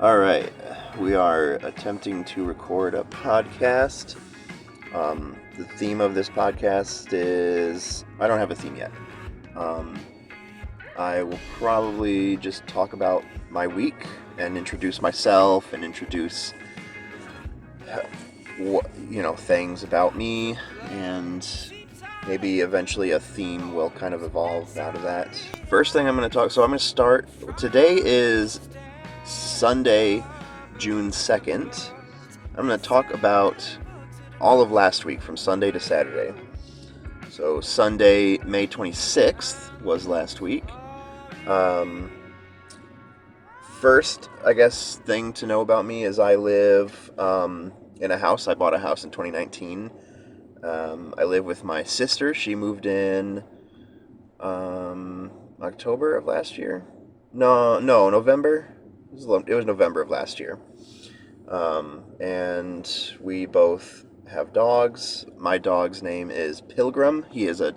All right, we are attempting to record a podcast. The theme of this podcast is I don't have a theme yet. I will probably just talk about my week and introduce myself and introduce things about me, and maybe eventually a theme will kind of evolve out of that. First thing I'm going to start. Today is Sunday, June 2nd. I'm going to talk about all of last week from Sunday to Saturday. So Sunday, May 26th was last week. First, I guess, thing to know about me is I live in a house. I bought a house in 2019. I live with my sister. She moved in October of last year. No, November. It was November of last year. And we both have dogs. My dog's name is Pilgrim. He is a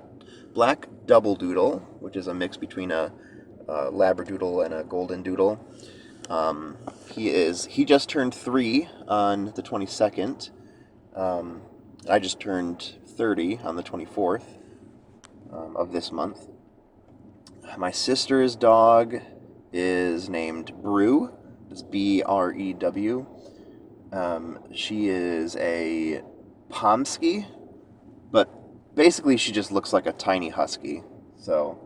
black double doodle, which is a mix between a labradoodle and a golden doodle. He just turned 3 on the 22nd. I just turned 30 on the 24th of this month. My sister's dog is named Brew. It's Brew. She is a Pomsky, but basically she just looks like a tiny husky. So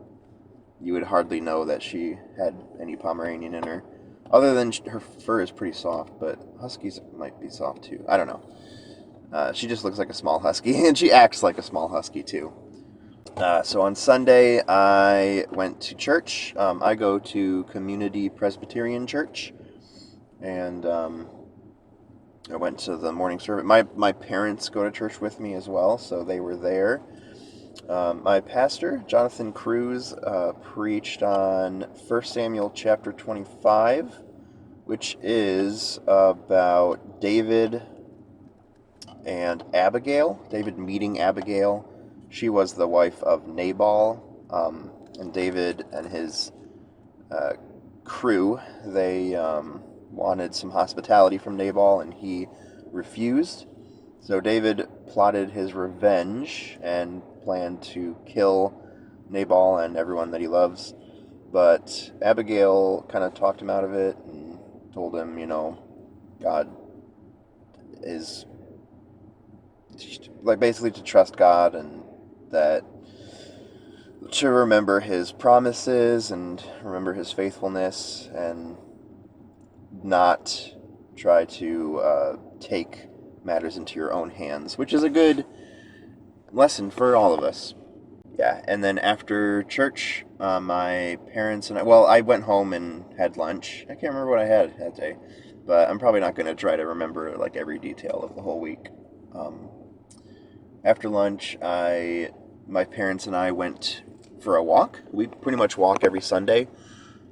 you would hardly know that she had any Pomeranian in her. Other than her fur is pretty soft, but huskies might be soft too. I don't know. She just looks like a small husky, and she acts like a small husky too. So on Sunday, I went to church. I go to Community Presbyterian Church, and I went to the morning service. My parents go to church with me as well, so they were there. My pastor, Jonathan Cruz, preached on 1 Samuel chapter 25, which is about David and Abigail. David meeting Abigail. She was the wife of Nabal, and David and his crew, they wanted some hospitality from Nabal, and he refused. So David plotted his revenge and planned to kill Nabal and everyone that he loves. But Abigail kind of talked him out of it and told him, God is basically to trust God, and that to remember his promises and remember his faithfulness, and not try to take matters into your own hands, which is a good lesson for all of us. Yeah, and then after church, my parents and I went home and had lunch. I can't remember what I had that day, but I'm probably not going to try to remember every detail of the whole week. After lunch, my parents and I went for a walk. We pretty much walk every Sunday.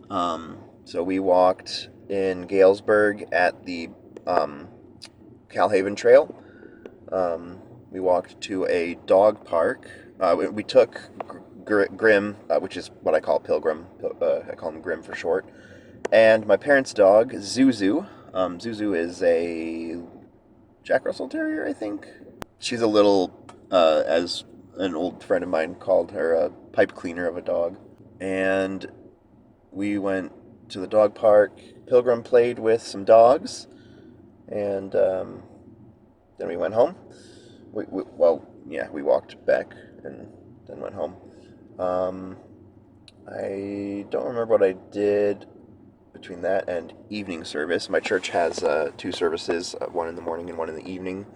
So we walked in Galesburg at the Calhaven Trail. We walked to a dog park. We took Grim, which is what I call Pilgrim. I call him Grim for short. And my parents' dog, Zuzu. Zuzu is a Jack Russell Terrier, I think. She's a little, as an old friend of mine called her, a pipe cleaner of a dog. And we went to the dog park. Pilgrim played with some dogs, and then we went home. We walked back and then went home. I don't remember what I did between that and evening service. My church has 2 services, one in the morning and one in the evening.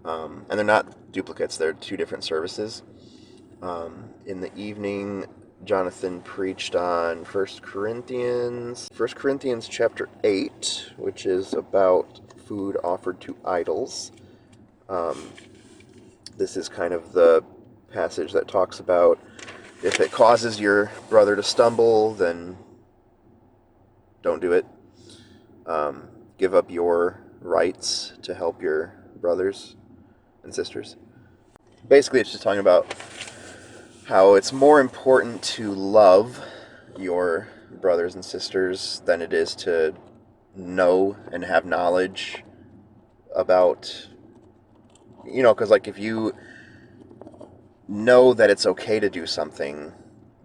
And they're not duplicates, they're 2 different services. In the evening, Jonathan preached on 1 Corinthians chapter 8, which is about food offered to idols. This is kind of the passage that talks about if it causes your brother to stumble, then don't do it. Give up your rights to help your brothers and sisters. Basically, it's just talking about how it's more important to love your brothers and sisters than it is to know and have knowledge about, because like if you know that it's okay to do something,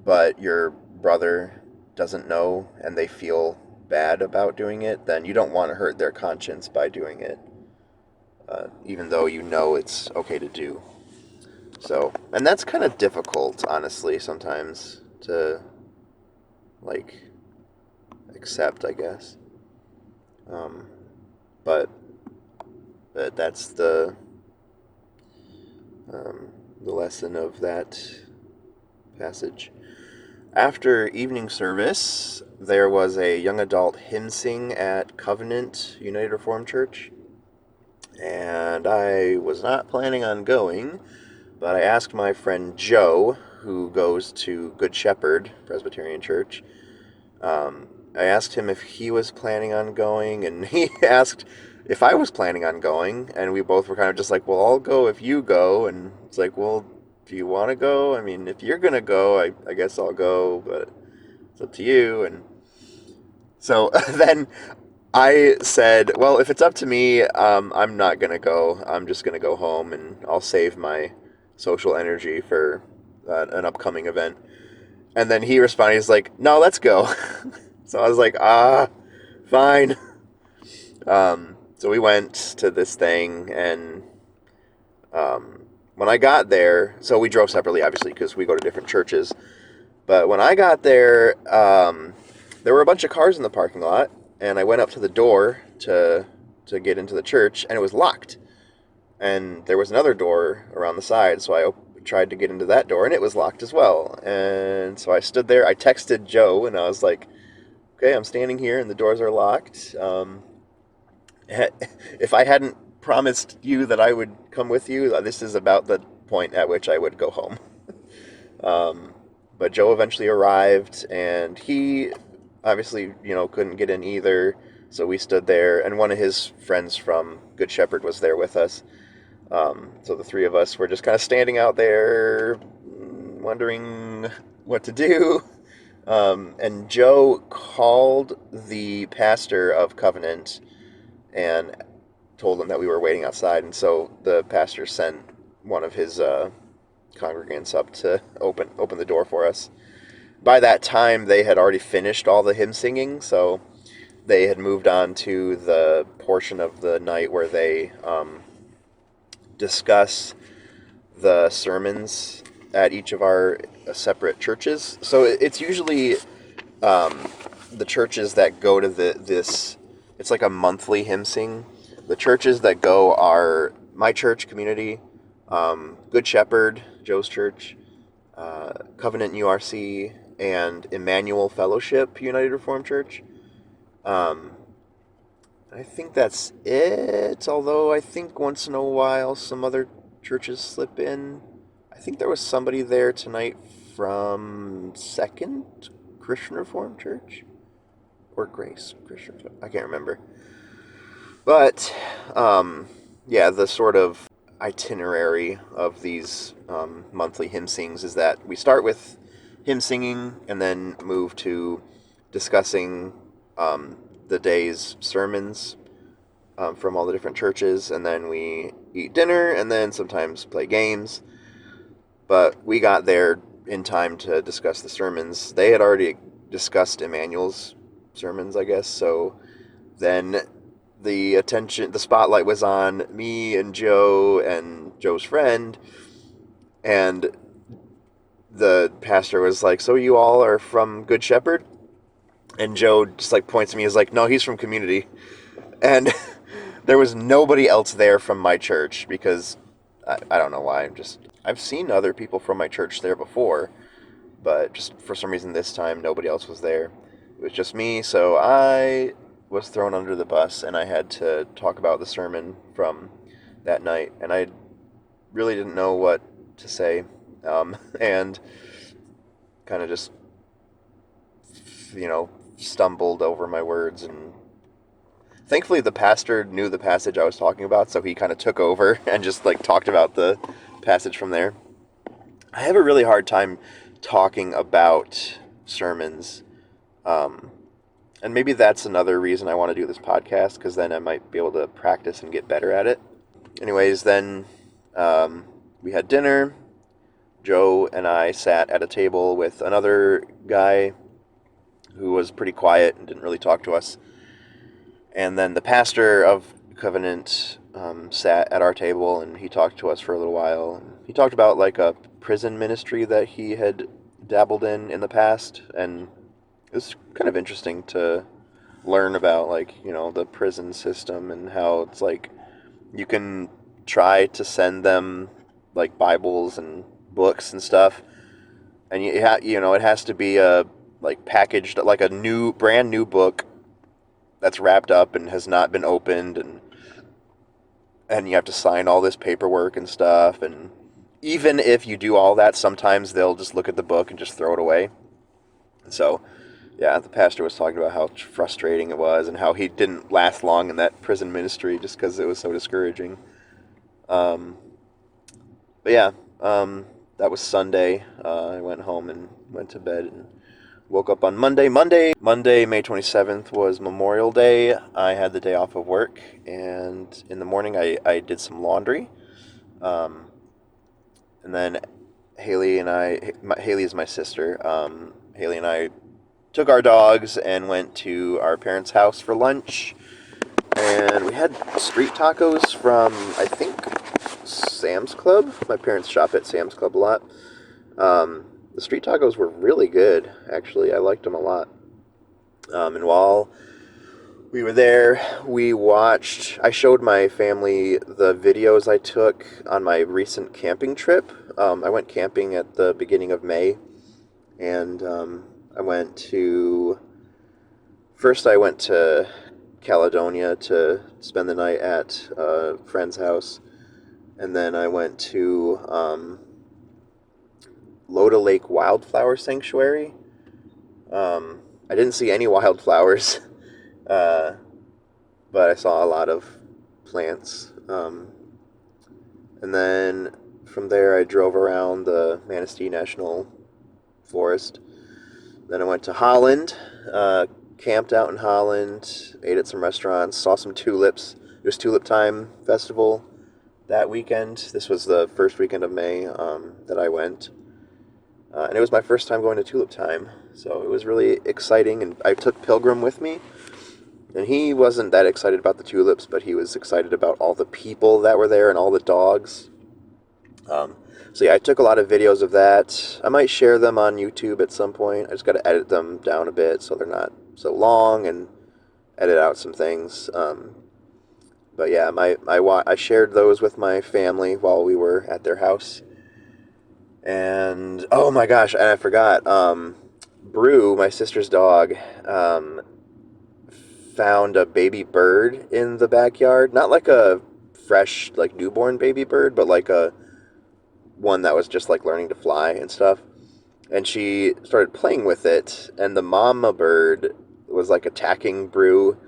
but your brother doesn't know and they feel bad about doing it, then you don't want to hurt their conscience by doing it, even though you know it's okay to do. So, and that's kind of difficult, honestly, sometimes to, like, accept, I guess. Um, but, but that's the lesson of that passage. After evening service, there was a young adult hymn sing at Covenant United Reformed Church, and I was not planning on going, but I asked my friend Joe, who goes to Good Shepherd Presbyterian Church. I asked him if he was planning on going, and he asked if I was planning on going, and we both were kind of just like, well, I'll go if you go, and it's like, well, do you want to go? I mean, if you're going to go, I guess I'll go, but it's up to you. And so then I said, well, if it's up to me, I'm not going to go. I'm just going to go home, and I'll save my social energy for an upcoming event. And then he responded, he's like, no, let's go. So I was like, fine. So we went to this thing, and when I got there, so we drove separately, obviously, because we go to different churches. But when I got there, there were a bunch of cars in the parking lot, and I went up to the door to get into the church, and it was locked. And there was another door around the side, so I tried to get into that door, and it was locked as well. And so I stood there. I texted Joe, and I was like, okay, I'm standing here, and the doors are locked. If I hadn't promised you that I would come with you, this is about the point at which I would go home. But Joe eventually arrived, and he obviously, couldn't get in either. So we stood there, and one of his friends from Good Shepherd was there with us. So the three of us were just kind of standing out there, wondering what to do. And Joe called the pastor of Covenant and told him that we were waiting outside. And so the pastor sent one of his congregants up to open the door for us. By that time, they had already finished all the hymn singing, so they had moved on to the portion of the night where they discuss the sermons at each of our separate churches. So it's usually the churches that go to this. It's like a monthly hymn sing. The churches that go are my church community, Good Shepherd, Joe's church, Covenant URC, and Emmanuel Fellowship United Reformed Church. I think that's it, although I think once in a while some other churches slip in. I think there was somebody there tonight from Second Christian Reformed Church, or Grace Christian, I can't remember. But, yeah, the sort of itinerary of these monthly hymn sings is that we start with hymn singing and then move to discussing the day's sermons from all the different churches, and then we eat dinner and then sometimes play games. But we got there in time to discuss the sermons. They had already discussed Emmanuel's sermons, I guess, so then the spotlight was on me and Joe and Joe's friend, and the pastor was like, so you all are from Good Shepherd? And Joe just like points at me, he's like, no, he's from Community. And there was nobody else there from my church because I don't know why. I've seen other people from my church there before, but just for some reason this time nobody else was there. It was just me, so I was thrown under the bus, and I had to talk about the sermon from that night, and I really didn't know what to say, and kind of just, stumbled over my words, and thankfully the pastor knew the passage I was talking about, so he kind of took over and just, talked about the passage from there. I have a really hard time talking about sermons, And maybe that's another reason I want to do this podcast, because then I might be able to practice and get better at it. Anyways, then we had dinner. Joe and I sat at a table with another guy who was pretty quiet and didn't really talk to us. And then the pastor of Covenant sat at our table, and he talked to us for a little while. He talked about like a prison ministry that he had dabbled in the past, and it was kind of interesting to learn about, like, you know, the prison system and how it's like you can try to send them like Bibles and books and stuff, and you know, it has to be a like packaged like a brand new book that's wrapped up and has not been opened, and you have to sign all this paperwork and stuff. And even if you do all that, sometimes they'll just look at the book and just throw it away. And so, yeah, the pastor was talking about how frustrating it was and how he didn't last long in that prison ministry just because it was so discouraging. But yeah, that was Sunday. I went home and went to bed and woke up on Monday. Monday, May 27th was Memorial Day. I had the day off of work, and in the morning I did some laundry. And then Haley is my sister. Haley and I took our dogs and went to our parents' house for lunch. And we had street tacos from, I think, Sam's Club. My parents shop at Sam's Club a lot. The street tacos were really good, actually. I liked them a lot. And while we were there, I showed my family the videos I took on my recent camping trip. I went camping at the beginning of May, and I went to Caledonia to spend the night at a friend's house, and then I went to Loda Lake Wildflower Sanctuary. I didn't see any wildflowers, but I saw a lot of plants. And then from there, I drove around the Manistee National Forest. Then I went to Holland, camped out in Holland, ate at some restaurants, saw some tulips. It was Tulip Time Festival that weekend. This was the first weekend of May that I went. And it was my first time going to Tulip Time, so it was really exciting. And I took Pilgrim with me, and he wasn't that excited about the tulips, but he was excited about all the people that were there and all the dogs. So yeah, I took a lot of videos of that. I might share them on YouTube at some point. I just got to edit them down a bit so they're not so long, and edit out some things. But yeah, I shared those with my family while we were at their house. And oh my gosh, and I forgot. Brew, my sister's dog, found a baby bird in the backyard. Not like a fresh, like newborn baby bird, but like a one that was just like learning to fly and stuff. And she started playing with it, and the mama bird was like attacking Brew,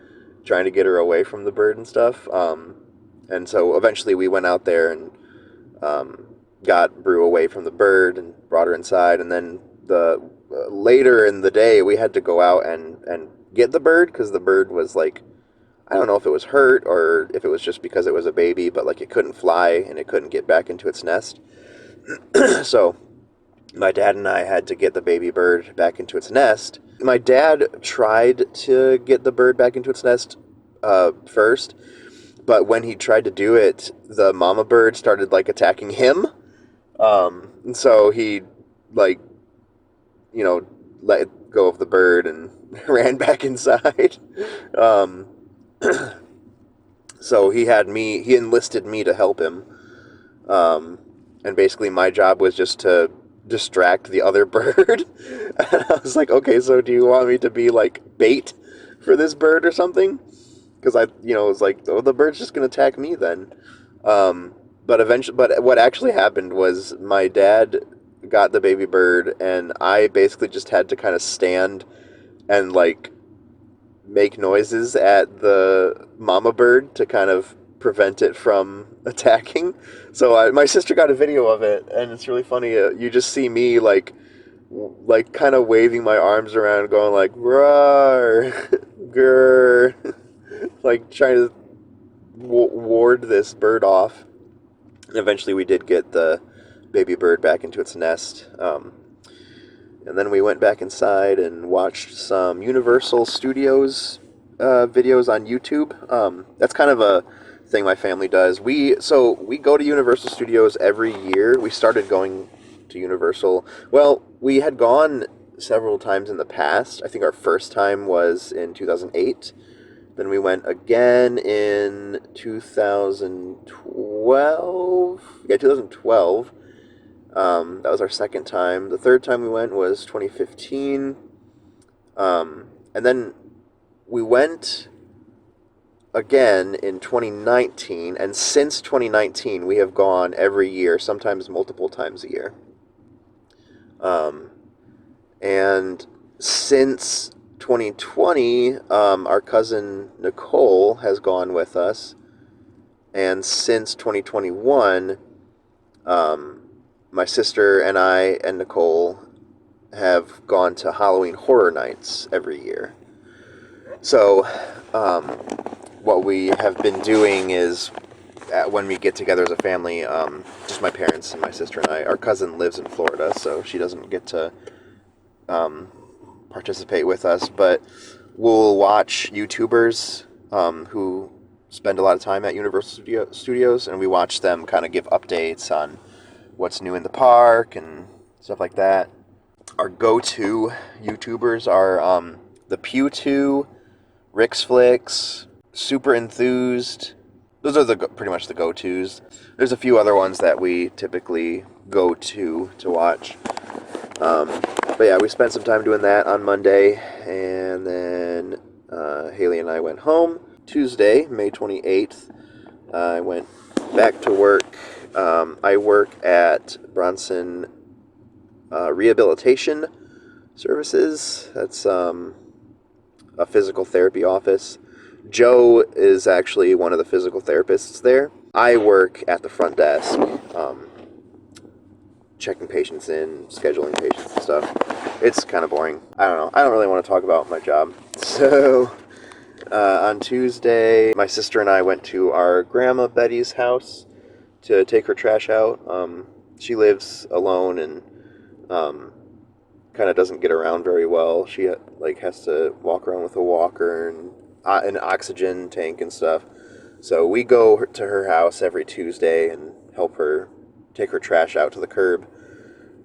trying to get her away from the bird and stuff. And so eventually we went out there and got Brew away from the bird and brought her inside. And then later in the day, we had to go out and get the bird, because the bird was like, I don't know if it was hurt or if it was just because it was a baby, but like it couldn't fly and it couldn't get back into its nest. So my dad and I had to get the baby bird back into its nest. My dad tried to get the bird back into its nest first, but when he tried to do it, the mama bird started like attacking him. And so he, like, you know, let go of the bird and ran back inside. So he enlisted me to help him. And basically my job was just to distract the other bird. And I was like, okay, so do you want me to be like bait for this bird or something? Because I was like, oh, the bird's just going to attack me then. But what actually happened was my dad got the baby bird, and I basically just had to kind of stand and like make noises at the mama bird to kind of prevent it from attacking. So my sister got a video of it, and it's really funny. You just see me like like kind of waving my arms around, going like "roar, grr," like trying to ward this bird off. And eventually, we did get the baby bird back into its nest. And then we went back inside and watched some Universal Studios videos on YouTube. That's kind of a thing my family does. We go to Universal Studios every year. We started going to Universal. Well, we had gone several times in the past. I think our first time was in 2008. Then we went again in 2012. Yeah, 2012. That was our second time. The third time we went was 2015. And then we went again in 2019. And since 2019, we have gone every year, sometimes multiple times a year. And since 2020, our cousin Nicole has gone with us. And since 2021, my sister and I and Nicole have gone to Halloween Horror Nights every year. So, what we have been doing is, when we get together as a family, just my parents and my sister and I, our cousin lives in Florida, so she doesn't get to participate with us, but we'll watch YouTubers who spend a lot of time at Universal Studios, and we watch them kind of give updates on what's new in the park and stuff like that. Our go-to YouTubers are the Pew2, Rixflix, Super Enthused. Those are pretty much the go-tos. There's a few other ones that we typically go to watch. But yeah, we spent some time doing that on Monday, and then Haley and I went home. Tuesday, May 28th, I went back to work. I work at Bronson Rehabilitation Services. That's a physical therapy office. Joe is actually one of the physical therapists there. I work at the front desk, checking patients in, scheduling patients and stuff. It's kind of boring. I don't know. I don't really want to talk about my job. So, on Tuesday, my sister and I went to our grandma Betty's house to take her trash out. She lives alone and kind of doesn't get around very well. She has to walk around with a walker and an oxygen tank and stuff. So we go to her house every Tuesday and help her take her trash out to the curb.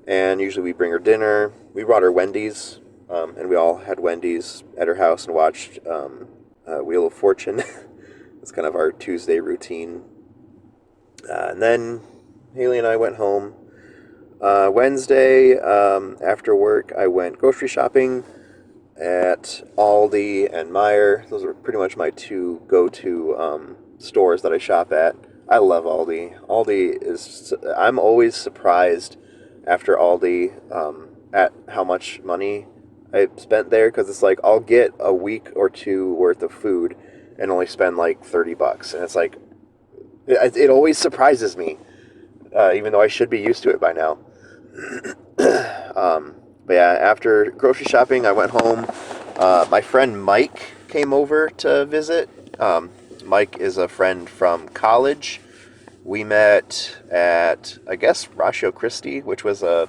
And usually we bring her dinner. We brought her Wendy's, and we all had Wendy's at her house and watched Wheel of Fortune. It's kind of our Tuesday routine. And then Haley and I went home. Wednesday, after work, I went grocery shopping at Aldi and Meijer. Those are pretty much my two go-to stores that I shop at. I love Aldi. I'm always surprised after Aldi at how much money I spent there, because it's like I'll get a week or two worth of food and only spend like $30, and it's like it always surprises me, even though I should be used to it by now. But yeah, after grocery shopping, I went home. My friend Mike came over to visit. Mike is a friend from college. We met at, I guess, Ratio Christi, which was a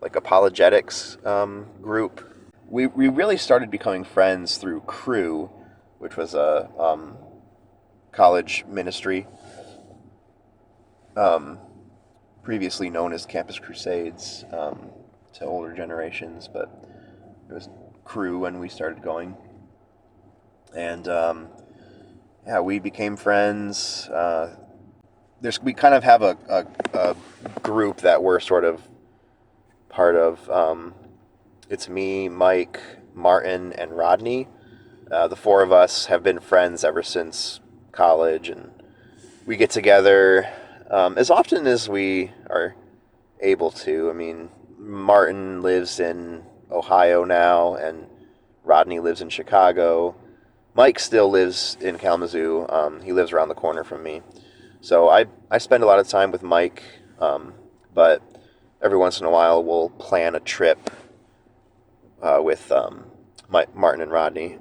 apologetics group. We really started becoming friends through Crew, which was a college ministry, previously known as Campus Crusades to older generations, but it was Crew when we started going. And yeah, we became friends. We kind of have a group that we're sort of part of. It's me, Mike, Martin, and Rodney. The four of us have been friends ever since college, and we get together as often as we are able to. I mean, Martin lives in Ohio now, and Rodney lives in Chicago. Mike still lives in Kalamazoo. He lives around the corner from me. So I spend a lot of time with Mike, but every once in a while we'll plan a trip with Martin and Rodney.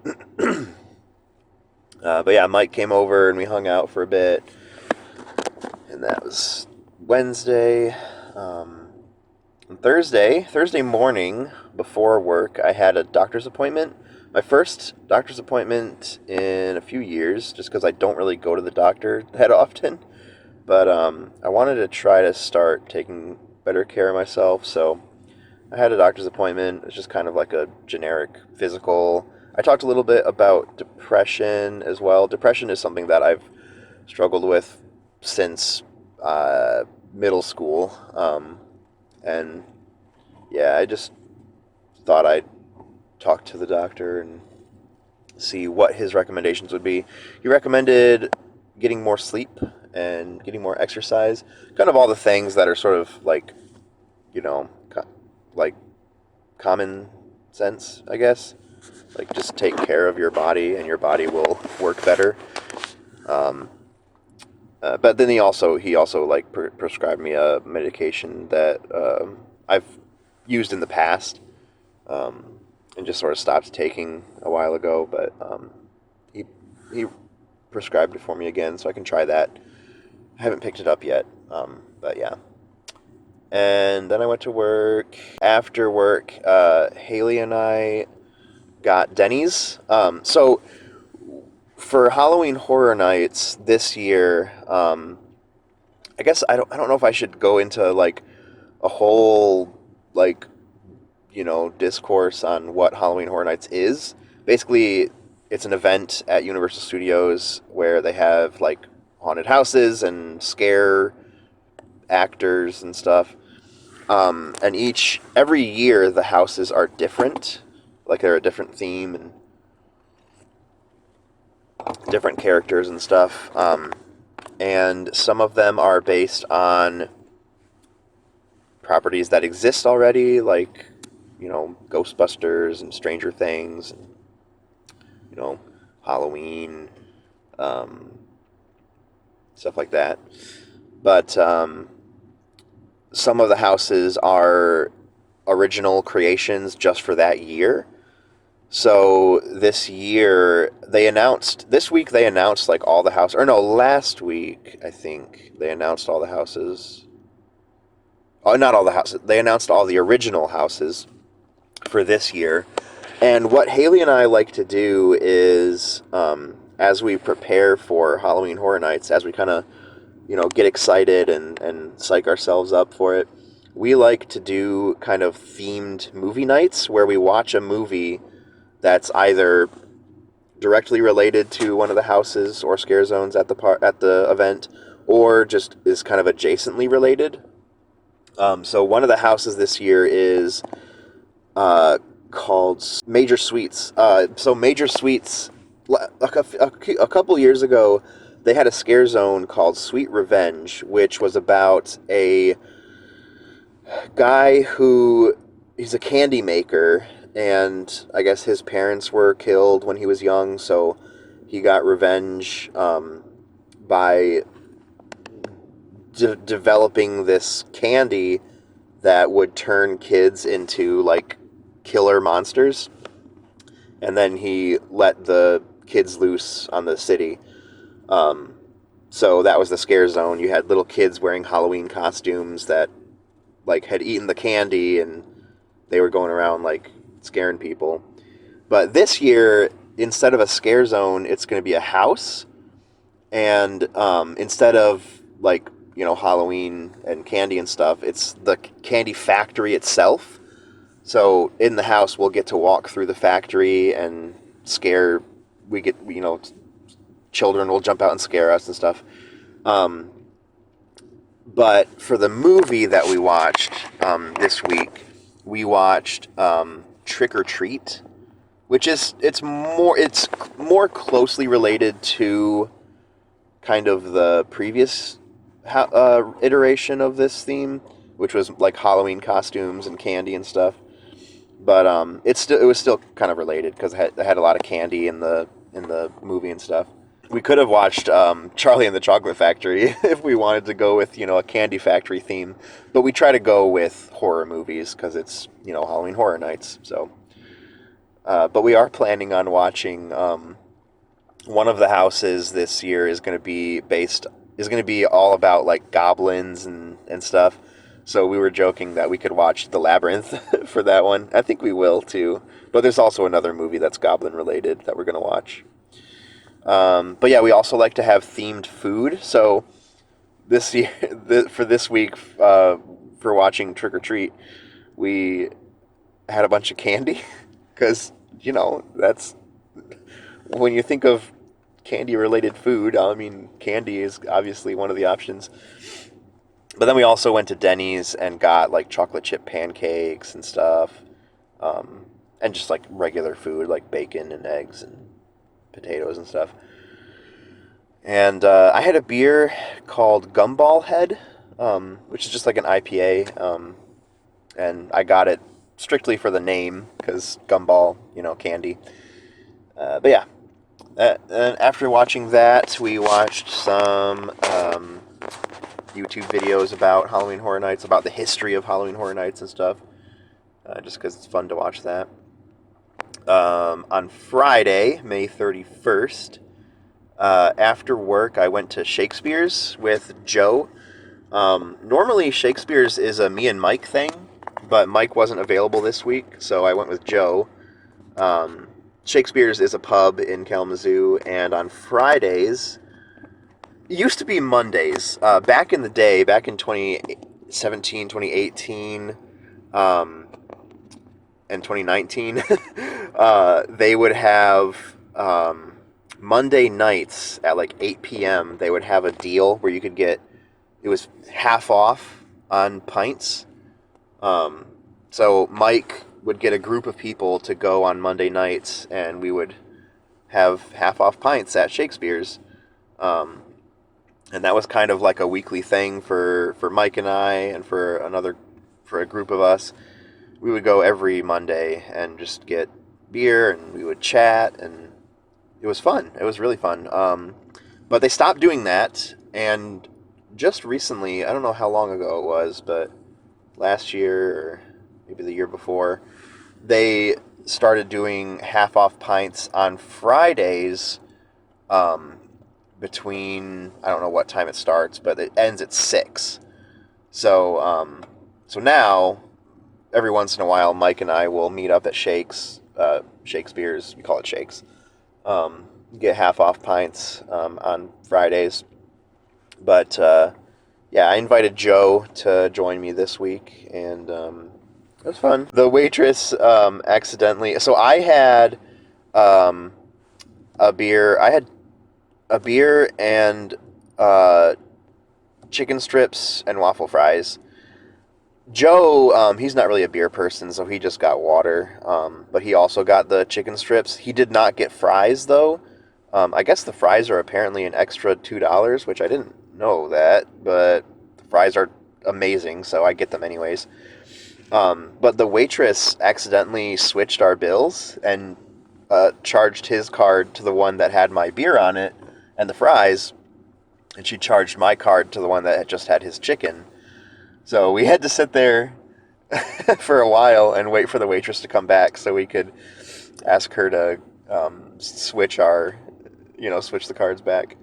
But yeah, Mike came over and we hung out for a bit, and that was Wednesday. And Thursday morning before work, I had a doctor's appointment. My first doctor's appointment in a few years, just because I don't really go to the doctor that often. But I wanted to try to start taking better care of myself, so I had a doctor's appointment. It's just kind of like a generic physical. I talked a little bit about depression as well. Depression is something that I've struggled with since middle school. And yeah, I just thought I'd talk to the doctor and see what his recommendations would be. He recommended getting more sleep and getting more exercise. Kind of all the things that are sort of like, like common sense, I guess. Like, just take care of your body and your body will work better. But then he also like prescribed me a medication that I've used in the past, and just sort of stopped taking a while ago. But he prescribed it for me again, so I can try that. I haven't picked it up yet, but yeah. And then I went to work. After work, Haley and I got Denny's. So for Halloween Horror Nights this year, I guess I don't know if I should go into like a whole like discourse on what Halloween Horror Nights is. Basically, it's an event at Universal Studios where they have like haunted houses and scare actors and stuff. And every year the houses are different, like they're a different theme and different characters and stuff. And some of them are based on properties that exist already, like Ghostbusters and Stranger Things, and Halloween, stuff like that. But some of the houses are original creations just for that year. So this week they announced like all the houses, or no, last week I think they announced all the houses. Oh, not all the houses. They announced all the original houses for this year. And what Haley and I like to do is, as we prepare for Halloween Horror Nights, as we kind of get excited and psych ourselves up for it, we like to do kind of themed movie nights where we watch a movie that's either directly related to one of the houses or scare zones at the event, or just is kind of adjacently related. So one of the houses this year is called Major Suites. So Major Suites, a couple years ago, they had a scare zone called Sweet Revenge, which was about a guy he's a candy maker, and I guess his parents were killed when he was young, so he got revenge by developing this candy that would turn kids into like killer monsters, and then he let the kids loose on the city. So that was the scare zone. You had little kids wearing Halloween costumes that like had eaten the candy, and they were going around like scaring people. But this year, instead of a scare zone, it's going to be a house, and instead of like Halloween and candy and stuff, it's the candy factory itself. So in the house, we'll get to walk through the factory and scare. We get children will jump out and scare us and stuff. But for the movie that we watched this week, we watched Trick or Treat, which is it's more closely related to kind of the previous iteration of this theme, which was like Halloween costumes and candy and stuff. But it was still kind of related because it had a lot of candy in the movie and stuff. We could have watched Charlie and the Chocolate Factory if we wanted to go with, a candy factory theme. But we try to go with horror movies because it's, Halloween Horror Nights. So, but we are planning on watching one of the houses this year is going to be all about like goblins and stuff. So we were joking that we could watch The Labyrinth for that one. I think we will too. But there's also another movie that's goblin related that we're going to watch. But yeah, we also like to have themed food. So this year, for this week, for watching Trick or Treat, we had a bunch of candy because that's when you think of candy related food. I mean, candy is obviously one of the options. But then we also went to Denny's and got like chocolate chip pancakes and stuff, and just like regular food like bacon and eggs and potatoes and stuff. And I had a beer called Gumball Head, which is just like an IPA, and I got it strictly for the name because gumball, candy. But yeah, and after watching that, we watched some YouTube videos about Halloween Horror Nights, about the history of Halloween Horror Nights and stuff, just because it's fun to watch that. On Friday, May 31st, after work, I went to Shakespeare's with Joe. Normally, Shakespeare's is a me and Mike thing, but Mike wasn't available this week, so I went with Joe. Shakespeare's is a pub in Kalamazoo, and on Fridays, it used to be Mondays. Back in the day, back in 2017, 2018, and 2019, they would have Monday nights at like 8 p.m. They would have a deal where you could get, it was half off on pints. So Mike would get a group of people to go on Monday nights, and we would have half off pints at Shakespeare's. And that was kind of like a weekly thing for Mike and I, and for a group of us. We would go every Monday and just get beer, and we would chat, and it was fun. It was really fun. But they stopped doing that, and just recently, I don't know how long ago it was, but last year or maybe the year before, they started doing half off pints on Fridays, between, I don't know what time it starts, but it ends at 6. So now, every once in a while, Mike and I will meet up at Shakespeare's, we call it Shakes, get half off pints on Fridays. But yeah, I invited Joe to join me this week, and it was fun. The waitress accidentally, so I had a beer. I had a beer and chicken strips and waffle fries. Joe, he's not really a beer person, so he just got water. But he also got the chicken strips. He did not get fries, though. I guess the fries are apparently an extra $2, which I didn't know that. But the fries are amazing, so I get them anyways. But the waitress accidentally switched our bills and charged his card to the one that had my beer on it and the fries, and she charged my card to the one that had just had his chicken. So we had to sit there for a while and wait for the waitress to come back so we could ask her to switch the cards back.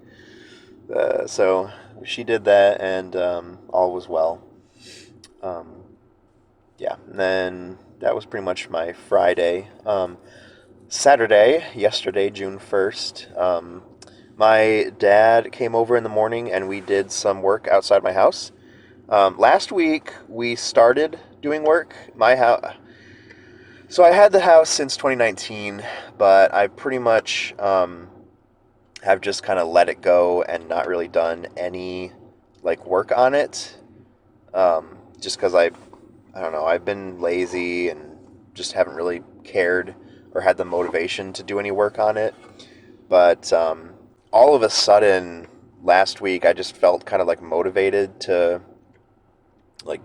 So she did that, and all was well. Yeah, and then that was pretty much my Friday. Saturday, yesterday, June 1st, my dad came over in the morning and we did some work outside my house. Last week, we started doing work. So I had the house since 2019, but I pretty much have just kind of let it go and not really done any work on it. Just because I don't know, I've been lazy and just haven't really cared or had the motivation to do any work on it. But all of a sudden, last week, I just felt kind of motivated to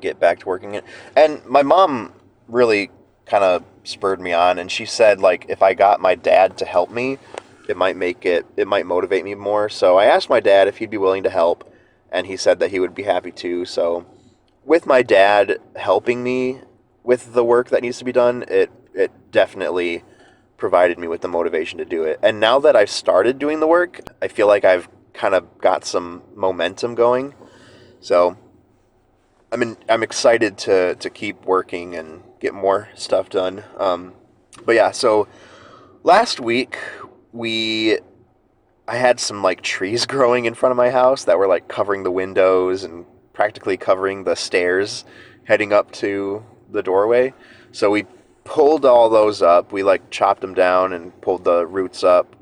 get back to working it. And my mom really kind of spurred me on, and she said if I got my dad to help me, it might motivate me more. So I asked my dad if he'd be willing to help, and he said that he would be happy to. So with my dad helping me with the work that needs to be done, it definitely provided me with the motivation to do it. And now that I've started doing the work, I feel like I've kind of got some momentum going. So I'm excited to keep working and get more stuff done. But yeah, so last week we I had some like trees growing in front of my house that were like covering the windows and practically covering the stairs heading up to the doorway. So we pulled all those up. We like chopped them down and pulled the roots up.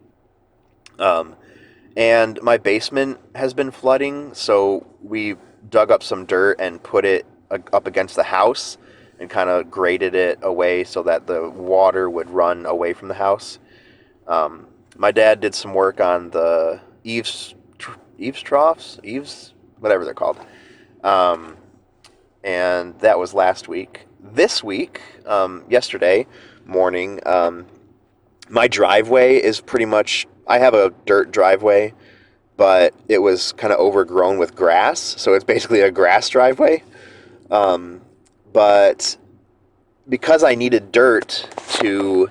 Um, and my basement has been flooding, so we dug up some dirt and put it up against the house and kind of graded it away so that the water would run away from the house. My dad did some work on the eaves troughs, whatever they're called, and that was last week. This week, yesterday morning, my driveway is pretty much. I have a dirt driveway, but it was kind of overgrown with grass, so it's basically a grass driveway. But because I needed dirt to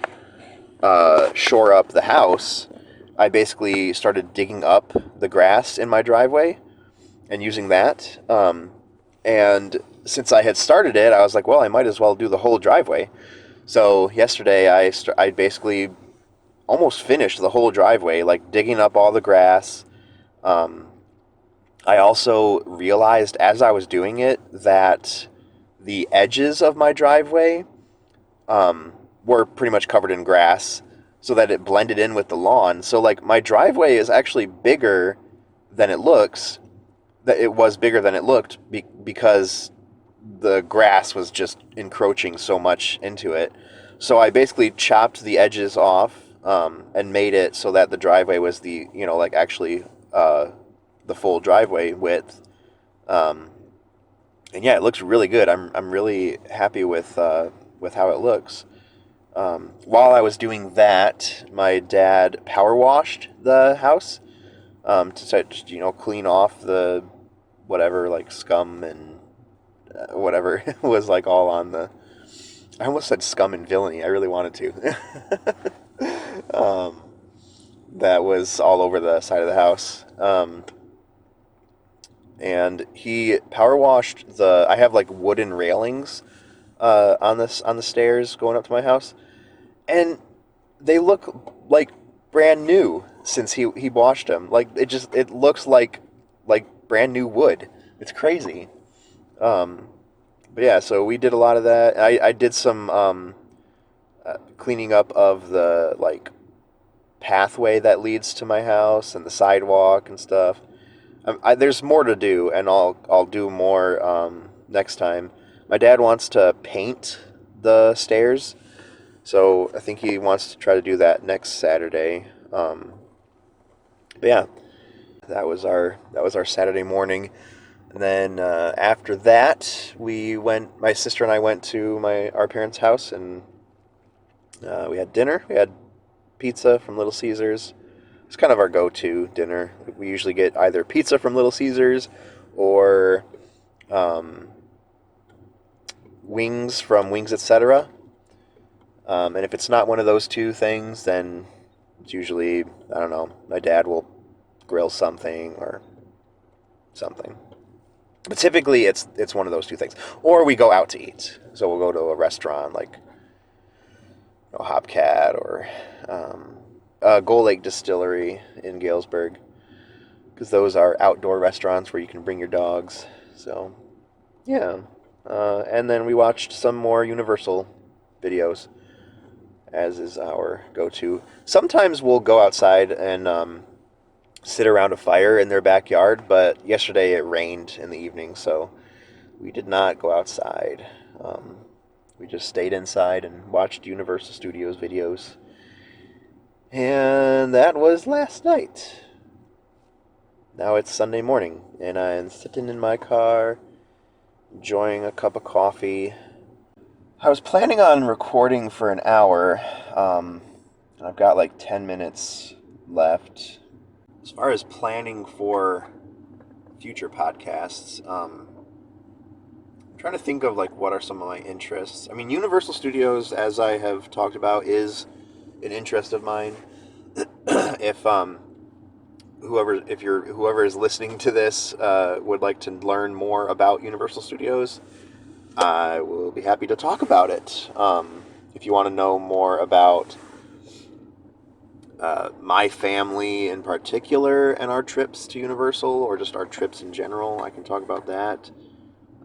shore up the house, I basically started digging up the grass in my driveway and using that. And since I had started it, I was like, well, I might as well do the whole driveway. So yesterday, I basically almost finished the whole driveway, like digging up all the grass. I also realized as I was doing it that the edges of my driveway were pretty much covered in grass so that it blended in with the lawn. So like my driveway is actually bigger than it looks. That it was bigger than it looked because the grass was just encroaching so much into it. So I basically chopped the edges off and made it so that the driveway was like actually the full driveway width. And yeah, it looks really good. I'm really happy with how it looks. While I was doing that, my dad power washed the house to clean off the whatever like scum and whatever was like all on the. I almost said scum and villainy. I really wanted to. That was all over the side of the house. And he power washed I have like wooden railings on the stairs going up to my house, and they look like brand new since he washed them. Like it looks like brand new wood. It's crazy. But yeah, so we did a lot of that. I did some cleaning up of the like pathway that leads to my house and the sidewalk and stuff. There's more to do, and I'll do more next time. My dad wants to paint the stairs, so I think he wants to try to do that next Saturday. But yeah, that was our Saturday morning. And then after that, my sister and I went to our parents' house, and we had dinner. We had pizza from Little Caesars. It's kind of our go-to dinner. We usually get either pizza from Little Caesars or wings from Wings Etc. And if it's not one of those two things, then it's usually, I don't know, my dad will grill something or something. But typically it's one of those two things. Or we go out to eat. So we'll go to a restaurant like Hopcat or Gull Lake Distillery in Galesburg, because those are outdoor restaurants where you can bring your dogs. So, yeah. And then we watched some more Universal videos, as is our go-to. Sometimes we'll go outside and sit around a fire in their backyard, but yesterday it rained in the evening, so we did not go outside. We just stayed inside and watched Universal Studios videos. And that was last night. Now it's Sunday morning, and I'm sitting in my car, enjoying a cup of coffee. I was planning on recording for an hour, and I've got like 10 minutes left. As far as planning for future podcasts, I'm trying to think of like what are some of my interests. I mean, Universal Studios, as I have talked about, is an interest of mine. If whoever is listening to this would like to learn more about Universal Studios, I will be happy to talk about it. If you want to know more about my family in particular and our trips to Universal, or just our trips in general, I can talk about that.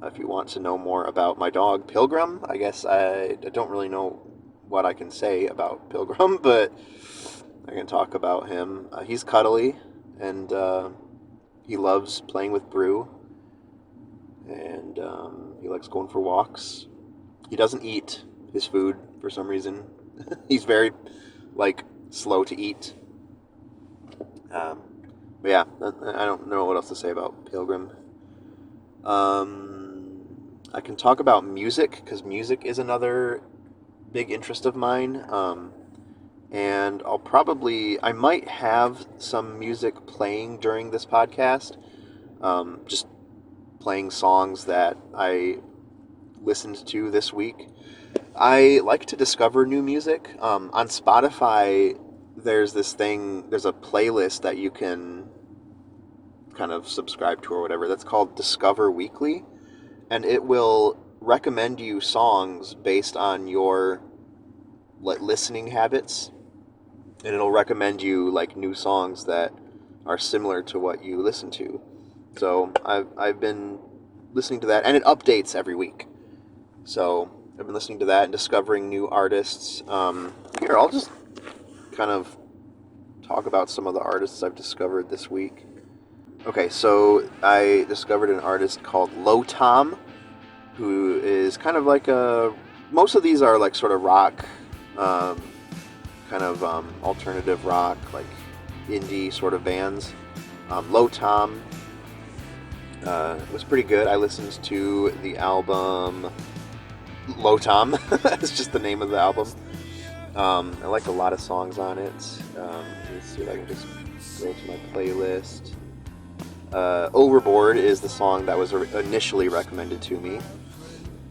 If you want to know more about my dog Pilgrim, I guess I don't really know what I can say about Pilgrim, but I can talk about him. He's cuddly, and he loves playing with Brew, and he likes going for walks. He doesn't eat his food for some reason. He's very, slow to eat. But yeah, I don't know what else to say about Pilgrim. I can talk about music, because music is another big interest of mine. And I might have some music playing during this podcast. Just playing songs that I listened to this week. I like to discover new music. On Spotify, there's a playlist that you can kind of subscribe to or whatever. That's called Discover Weekly. And it will recommend you songs based on your listening habits. And it'll recommend you new songs that are similar to what you listen to. So I've been listening to that, and it updates every week. So I've been listening to that and discovering new artists. Here, I'll just kind of talk about some of the artists I've discovered this week. Okay, so I discovered an artist called Low Tom, who is kind of most of these are sort of rock, alternative rock, indie sort of bands. Low Tom was pretty good. I listened to the album Low Tom. It's just the name of the album. I like a lot of songs on it. Let's see if I can just go to my playlist. Overboard is the song that was initially recommended to me.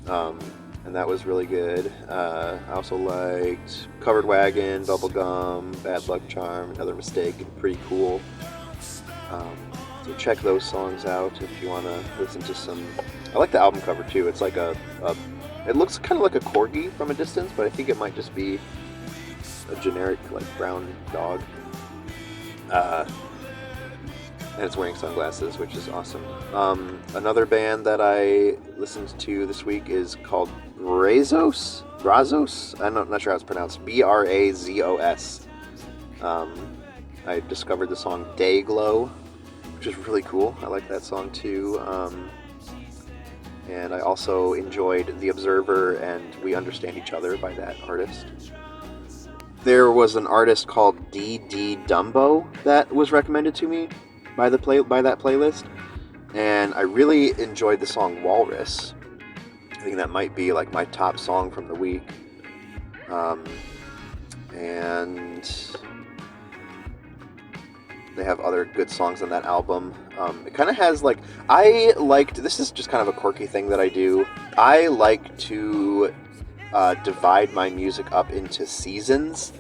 And that was really good. I also liked Covered Wagon, Bubblegum, Bad Luck Charm, Another Mistake, and Pretty Cool. So check those songs out if you want to listen to some. I like the album cover too. It's it looks kind of like a corgi from a distance, but I think it might just be a generic brown dog. And it's wearing sunglasses, which is awesome. Another band that I listened to this week is called Brazos. I'm not sure how it's pronounced. Brazos. I discovered the song Day Glow, which is really cool. I like that song too. And I also enjoyed The Observer and We Understand Each Other by that artist. There was an artist called D.D Dumbo that was recommended to me by that playlist, and I really enjoyed the song Walrus. I think that might be my top song from the week. And they have other good songs on that album. It kind of has this is just kind of a quirky thing that I do. I like to divide my music up into seasons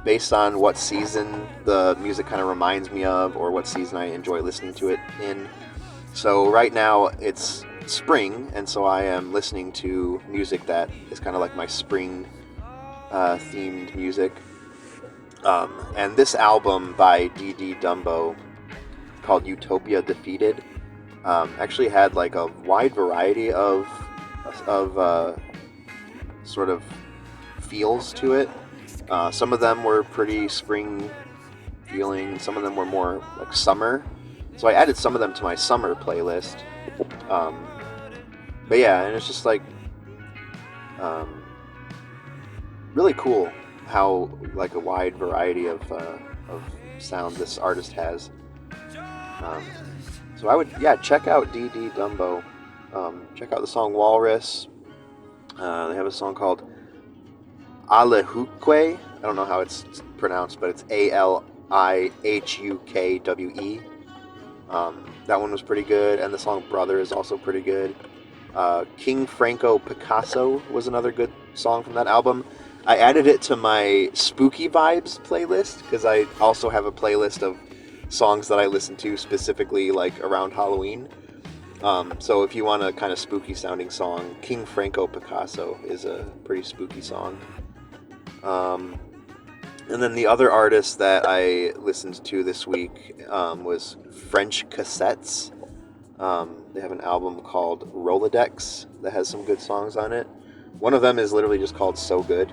based on what season the music kind of reminds me of, or what season I enjoy listening to it in. So right now it's spring, and so I am listening to music that is kind of like my spring themed music. And this album by D.D Dumbo, called Utopia Defeated, actually had a wide variety of sort of feels to it. Some of them were pretty spring feeling, some of them were more summer. So I added some of them to my summer playlist. But yeah, and it's just really cool how a wide variety of sound this artist has. So I would check out D.D Dumbo. Check out the song Walrus. They have a song called Alehukwe. I don't know how it's pronounced, but it's Ihukwe. That one was pretty good, and the song Brother is also pretty good. King Franco Picasso was another good song from that album. I added it to my Spooky Vibes playlist, because I also have a playlist of songs that I listen to specifically like around Halloween. So if you want a kind of spooky sounding song, King Franco Picasso is a pretty spooky song. And then the other artist that I listened to this week was French Cassettes. They have an album called Rolodex that has some good songs on it. One of them is literally just called So Good,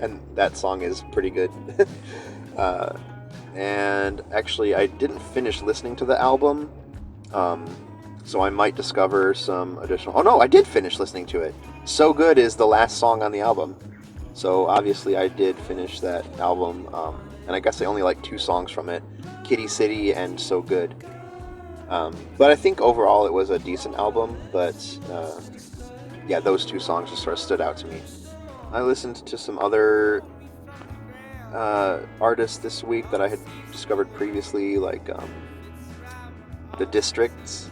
and that song is pretty good. And actually, I didn't finish listening to the album, so I might discover some additional... Oh no, I did finish listening to it. So Good is the last song on the album. So obviously I did finish that album, and I guess I only like 2 songs from it, Kitty City and So Good. But I think overall it was a decent album, but yeah, those 2 songs just sort of stood out to me. I listened to some other artists this week that I had discovered previously, like The Districts.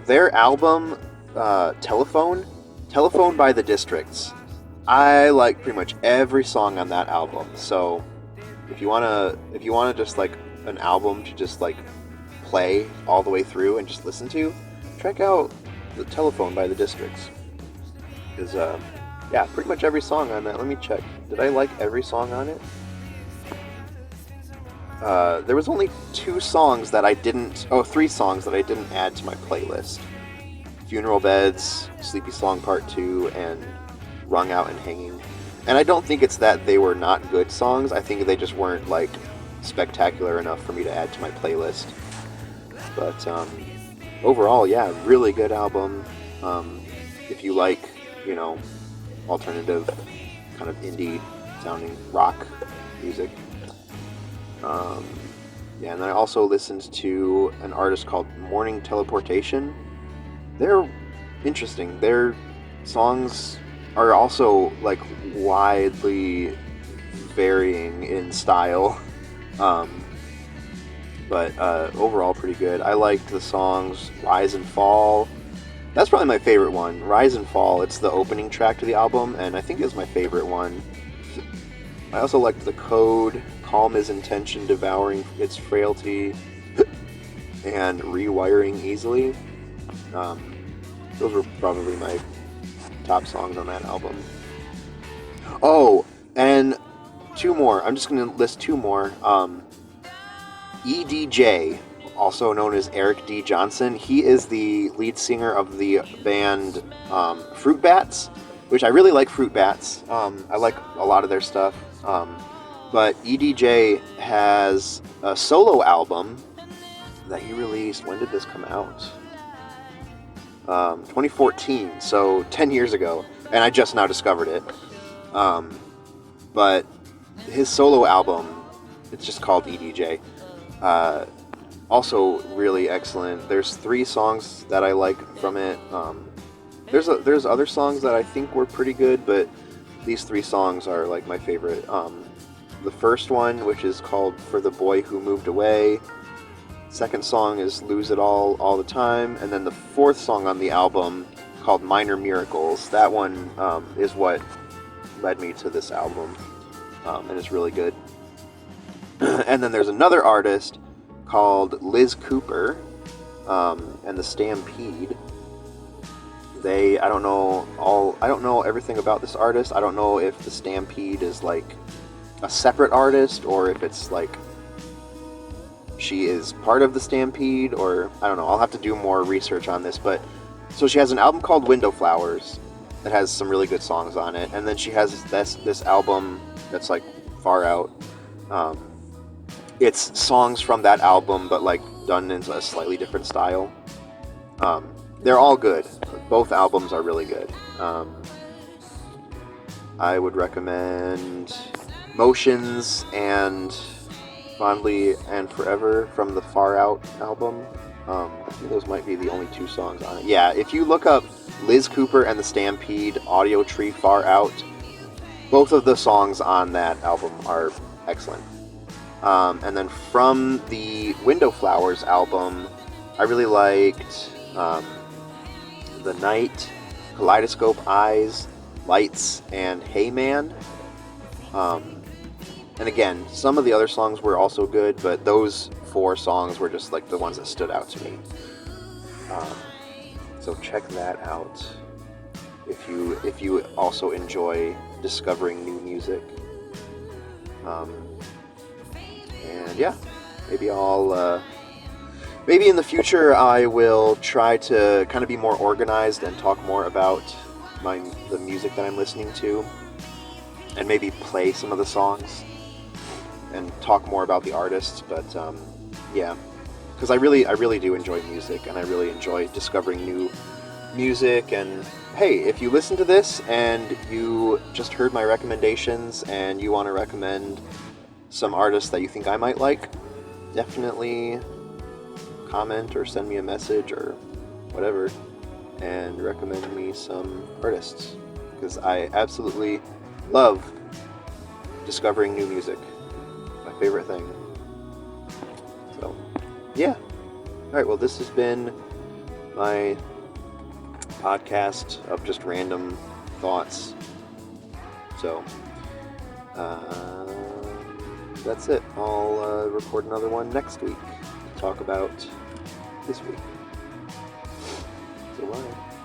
Their album, Telephone by The Districts. I like pretty much every song on that album. So if you wanna just like an album to just like play all the way through and just listen to, check out The Telephone by The Districts. Because yeah, pretty much every song on that. Let me check. Did I like every song on it? There was only 3 songs that I didn't add to my playlist. Funeral Beds, Sleepy Song Part 2, and Wrung Out and Hanging. And I don't think it's that they were not good songs. I think they just weren't like spectacular enough for me to add to my playlist. But overall, yeah, really good album. If you like, alternative kind of indie sounding rock music. Yeah, and then I also listened to an artist called Morning Teleportation. They're interesting. Their songs are also like widely varying in style, but overall pretty good. I liked the songs Rise and Fall. That's probably my favorite one, Rise and Fall. It's the opening track to the album, and I think it's my favorite one. I also liked The Code, Calm as Intention, Devouring Its Frailty, and Rewiring Easily. Those were probably my top songs on that album. Oh, and 2 more. I'm just going to list 2 more. EDJ, also known as Eric D. Johnson. He is the lead singer of the band Fruit Bats, which I really like Fruit Bats. I like a lot of their stuff. But EDJ has a solo album that he released. When did this come out? 2014, so 10 years ago, and I just now discovered it. But his solo album, it's just called EDJ. Also really excellent. There's 3 songs that I like from it. There's other songs that I think were pretty good, but these 3 songs are like my favorite. The first one, which is called For the Boy Who Moved Away. Second song is Lose It All the Time. And then the 4th song on the album, called Minor Miracles. That one is what led me to this album. And it's really good. And then there's another artist called Liz Cooper and the Stampede. I don't know everything about this artist. I don't know if the Stampede is like a separate artist, or if it's like she is part of the Stampede, or I don't know. I'll have to do more research on this. But so she has an album called Window Flowers that has some really good songs on it, and then she has this album that's like Far Out. It's songs from that album, but like done in a slightly different style. They're all good. Both albums are really good. I would recommend Motions and Fondly and Forever from the Far Out album. I think those might be the only 2 songs on it. Yeah, if you look up Liz Cooper and the Stampede, Audiotree, Far Out, both of the songs on that album are excellent. And then from the Window Flowers album, I really liked The Night, Kaleidoscope Eyes, Lights, and Hey Man. And again, some of the other songs were also good, but those 4 songs were just like the ones that stood out to me. So check that out if you also enjoy discovering new music. And yeah, maybe maybe in the future I will try to kind of be more organized and talk more about the music that I'm listening to, and maybe play some of the songs and talk more about the artists. But yeah, because I really do enjoy music, and I really enjoy discovering new music. And hey, if you listen to this and you just heard my recommendations and you want to recommend some artists that you think I might like, definitely comment or send me a message or whatever and recommend me some artists, because I absolutely love discovering new music. My favorite thing. So yeah, alright, well, this has been my podcast of just random thoughts. So that's it. I'll record another one next week to talk about this week. So bye.